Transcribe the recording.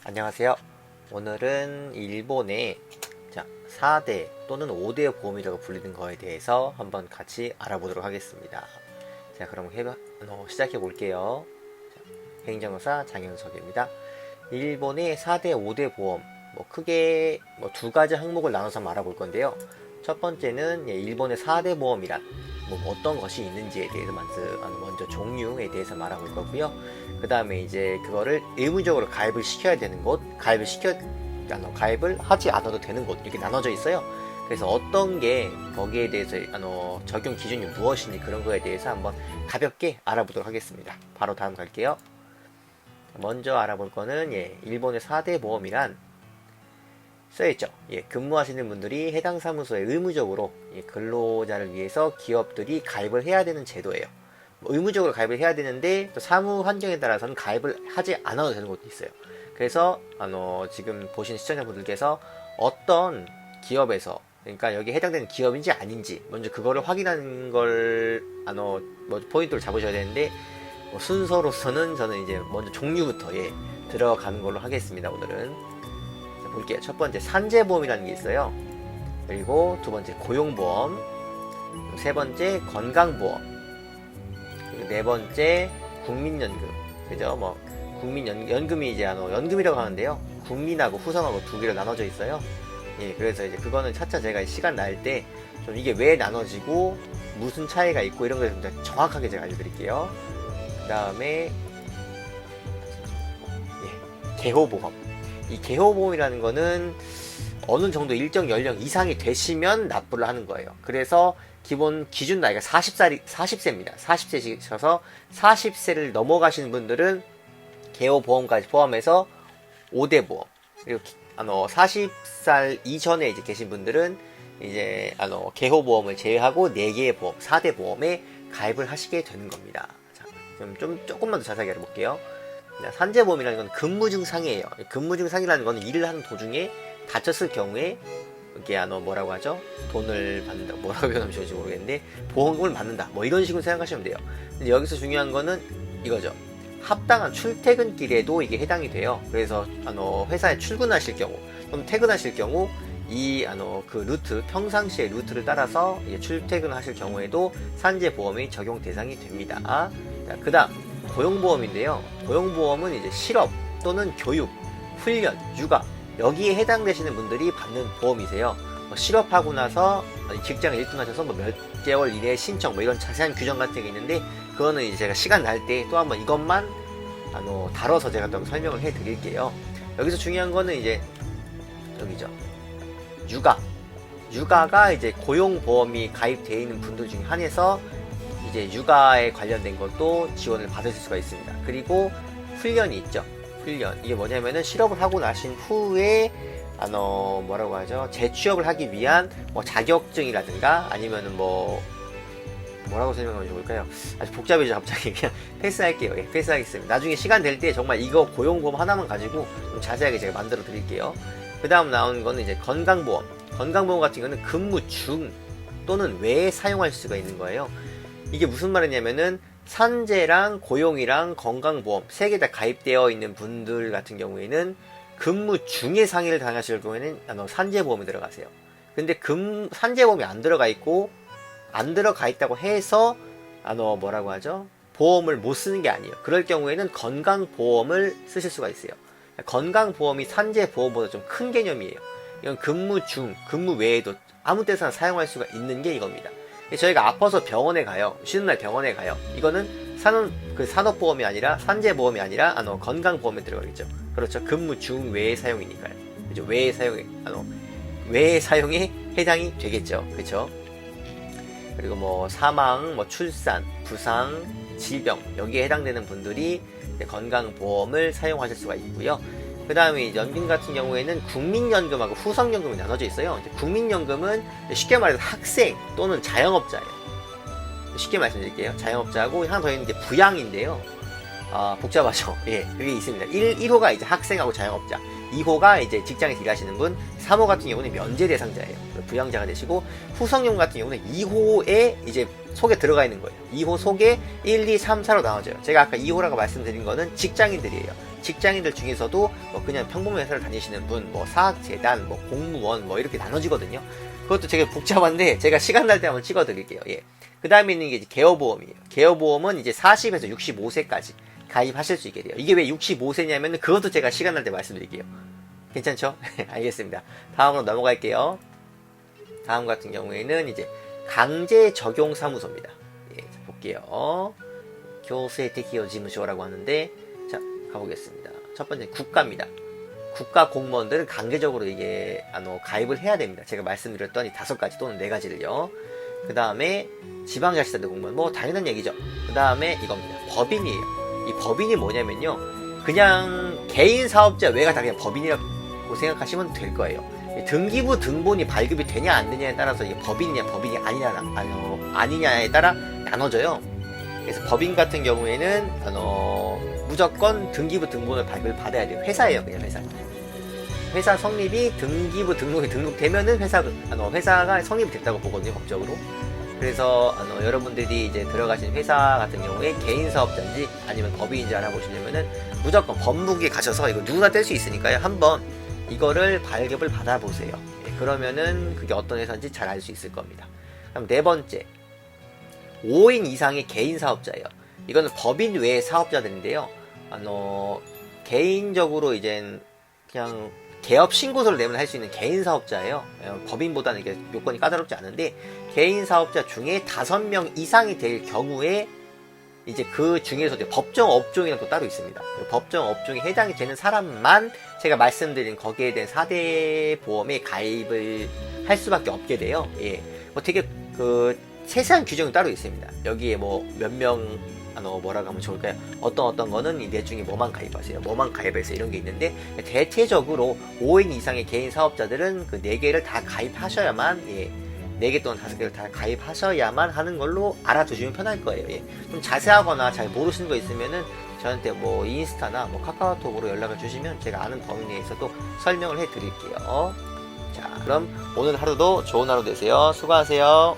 안녕하세요. 오늘은 일본의 4대 또는 5대 보험이라고 불리는 거에 대해서 한번 같이 알아보도록 하겠습니다. 자, 그럼 시작해 볼게요. 행정사 장현석입니다. 일본의 4대, 5대 보험, 크게 두 가지 항목을 나눠서 알아볼 건데요. 첫 번째는 일본의 4대 보험이란 어떤 것이 있는지에 대해서 먼저 종류에 대해서 알아볼 거고요. 그 다음에 이제 그거를 의무적으로 가입을 시켜야 되는 곳, 가입을 하지 않아도 되는 곳, 이렇게 나눠져 있어요. 그래서 어떤 게 거기에 대해서 적용 기준이 무엇인지 그런 거에 대해서 한번 가볍게 알아보도록 하겠습니다. 바로 다음 갈게요. 먼저 알아볼 거는 일본의 4대 보험이란 써있죠. 근무하시는 분들이 해당 사무소에 의무적으로 근로자를 위해서 기업들이 가입을 해야 되는 제도예요. 의무적으로 가입을 해야 되는데 또 사무 환경에 따라서는 가입을 하지 않아도 되는 것도 있어요. 그래서 지금 보시는 시청자분들께서 어떤 기업에서, 그러니까 여기 해당되는 기업인지 아닌지 먼저 그거를 확인하는 걸 포인트를 잡으셔야 되는데, 순서로서는 저는 이제 먼저 종류부터 들어가는 걸로 하겠습니다. 오늘은 볼게요. 첫 번째 산재보험이라는 게 있어요. 그리고 두 번째 고용보험, 세 번째 건강보험, 그리고 네 번째 국민연금. 그죠? 연금이 이제 연금이라고 하는데요. 국민하고 후성하고 두 개로 나눠져 있어요. 그래서 이제 그거는 차차 제가 시간 날 때 좀 이게 왜 나눠지고 무슨 차이가 있고 이런 걸 좀 정확하게 제가 알려드릴게요. 그 다음에 개호보험. 이 개호보험이라는 거는 어느 정도 일정 연령 이상이 되시면 납부를 하는 거예요. 그래서 기본 기준 나이가 40세입니다. 40세시셔서 40세를 넘어가시는 분들은 개호보험까지 포함해서 5대 보험, 그리고 40살 이전에 이제 계신 분들은 이제 개호보험을 제외하고 4개의 보험, 4대 보험에 가입을 하시게 되는 겁니다. 자, 조금만 더 자세하게 알아볼게요. 산재보험이라는 건 근무 증상이에요. 근무 증상이라는 건 일을 하는 도중에 다쳤을 경우에 이게 뭐라고 하죠? 돈을 받는다. 뭐라고 표현하면 좋을지 모르겠는데 보험금을 받는다. 이런 식으로 생각하시면 돼요. 근데 여기서 중요한 거는 이거죠. 합당한 출퇴근길에도 이게 해당이 돼요. 그래서 회사에 출근하실 경우 또는 퇴근하실 경우 그 루트, 평상시의 루트를 따라서 출퇴근하실 경우에도 산재보험이 적용 대상이 됩니다. 그 다음 고용보험인데요. 고용보험은 이제 실업 또는 교육, 훈련, 육아 여기에 해당되시는 분들이 받는 보험이세요. 실업하고 나서 직장에 일등하셔서 몇 개월 이내에 신청 이런 자세한 규정 같은 게 있는데 그거는 이제 제가 시간 날 때 또 한번 이것만 다뤄서 제가 또 설명을 해 드릴게요. 여기서 중요한 거는 이제 여기죠. 육아가 이제 고용보험이 가입되어 있는 분들 중에 한해서 이제 육아에 관련된 것도 지원을 받으실 수가 있습니다. 그리고 훈련이 있죠. 훈련. 이게 뭐냐면은 실업을 하고 나신 후에 뭐라고 하죠? 재취업을 하기 위한 자격증이라든가 아니면은 뭐라고 설명하면 좋을까요? 아주 복잡해져 갑자기. 그냥 패스할게요. 패스하겠습니다. 나중에 시간 될 때 정말 이거 고용보험 하나만 가지고 좀 자세하게 제가 만들어 드릴게요. 그 다음 나오는 거는 이제 건강보험. 건강보험 같은 경우는 근무 중 또는 외에 사용할 수가 있는 거예요. 이게 무슨 말이냐면은 산재랑 고용이랑 건강보험 3개 다 가입되어 있는 분들 같은 경우에는 근무 중에 상해를 당하실 경우에는 산재보험이 들어가세요. 근데 산재보험이 안 들어가 있다고 해서 뭐라고 하죠? 보험을 못 쓰는 게 아니에요. 그럴 경우에는 건강보험을 쓰실 수가 있어요. 건강보험이 산재보험보다 좀 큰 개념이에요. 이건 근무 중, 근무 외에도 아무 때서나 사용할 수가 있는 게 이겁니다. 저희가 아파서 병원에 가요. 쉬는 날 병원에 가요. 이거는 산업보험이 아니라 산재보험이 아니라 건강보험에 들어가겠죠. 그렇죠. 근무 중 외의 사용이니까요. 그죠. 외의 사용에 해당이 되겠죠. 그렇죠. 그리고 사망, 출산, 부상, 질병 여기에 해당되는 분들이 건강보험을 사용하실 수가 있고요. 그 다음에 연금 같은 경우에는 국민연금하고 후성연금이 나눠져 있어요. 국민연금은 쉽게 말해서 학생 또는 자영업자예요. 쉽게 말씀드릴게요. 자영업자하고 하나 더 있는 게 부양인데요. 복잡하죠. 그게 있습니다. 1호가 이제 학생하고 자영업자, 2호가 이제 직장에서 일하시는 분, 3호 같은 경우는 면제 대상자예요. 부양자가 되시고, 후성연금 같은 경우는 2호에 이제 속에 들어가 있는 거예요. 2호 속에 1, 2, 3, 4로 나눠져요. 제가 아까 2호라고 말씀드린 거는 직장인들이에요. 직장인들 중에서도 뭐 그냥 평범한 회사를 다니시는 분, 뭐 사학재단, 뭐 공무원, 뭐 이렇게 나눠지거든요. 그것도 되게 복잡한데 제가 시간 날 때 한번 찍어드릴게요. 예. 그 다음에 있는 게 이제 개업보험이에요. 개업보험은 이제 40에서 65세까지 가입하실 수 있게 돼요. 이게 왜 65세냐면 그것도 제가 시간 날 때 말씀드릴게요. 괜찮죠? 알겠습니다. 다음으로 넘어갈게요. 다음 같은 경우에는 이제 강제적용사무소입니다. 예, 자, 볼게요. 교세適用事務所라고 하는데, 자, 가보겠습니다. 첫 번째 국가입니다. 국가 공무원들은 강제적으로 이게 가입을 해야 됩니다. 제가 말씀드렸던 이 5가지 또는 4가지를요. 그 다음에 지방자치단체 공무원, 뭐 당연한 얘기죠. 그 다음에 이겁니다. 법인이에요. 이 법인이 뭐냐면요, 그냥 개인 사업자 외가 다 그냥 법인이라고 생각하시면 될 거예요. 등기부 등본이 발급이 되냐 안 되냐에 따라서 이게 법인이냐 법인이 아니냐에 따라 나눠져요. 그래서 법인 같은 경우에는 무조건 등기부 등본을 발급을 받아야 돼요. 회사예요. 그냥 회사 성립이 등기부 등록이 등록되면은 회사가 성립이 됐다고 보거든요, 법적으로. 그래서 여러분들이 이제 들어가신 회사 같은 경우에 개인 사업자인지 아니면 법인인지 알아보시려면은 무조건 법무부에 가셔서 이거 누구나 뗄 수 있으니까요. 한번 이거를 발급을 받아보세요. 예, 그러면은 그게 어떤 회사인지 잘 알 수 있을 겁니다. 그럼 4번째, 5인 이상의 개인 사업자예요. 이거는 법인 외의 사업자들인데요. 개인적으로 이젠 그냥 개업 신고서를 내면 할 수 있는 개인 사업자예요. 법인보다는 이게 요건이 까다롭지 않은데, 개인 사업자 중에 5명 이상이 될 경우에 이제 그 중에서 이제 법정 업종이라는 또 따로 있습니다. 법정 업종에 해당이 되는 사람만 제가 말씀드린 거기에 대한 4대 보험에 가입을 할 수밖에 없게 돼요. 예. 뭐 되게 세세한 규정이 따로 있습니다. 여기에 뭐 몇 명, 뭐라고 하면 좋을까요? 어떤 거는 이 넷 중에 뭐만 가입하세요. 뭐만 가입해서 이런 게 있는데, 대체적으로 5인 이상의 개인 사업자들은 그 4개를 다 가입하셔야만, 예. 4개 또는 5개를 다 가입하셔야만 하는 걸로 알아두시면 편할 거예요. 예. 좀 자세하거나 잘 모르시는 거 있으면은 저한테 뭐 인스타나 뭐 카카오톡으로 연락을 주시면 제가 아는 범위 내에서도 설명을 해 드릴게요. 자, 그럼 오늘 하루도 좋은 하루 되세요. 수고하세요.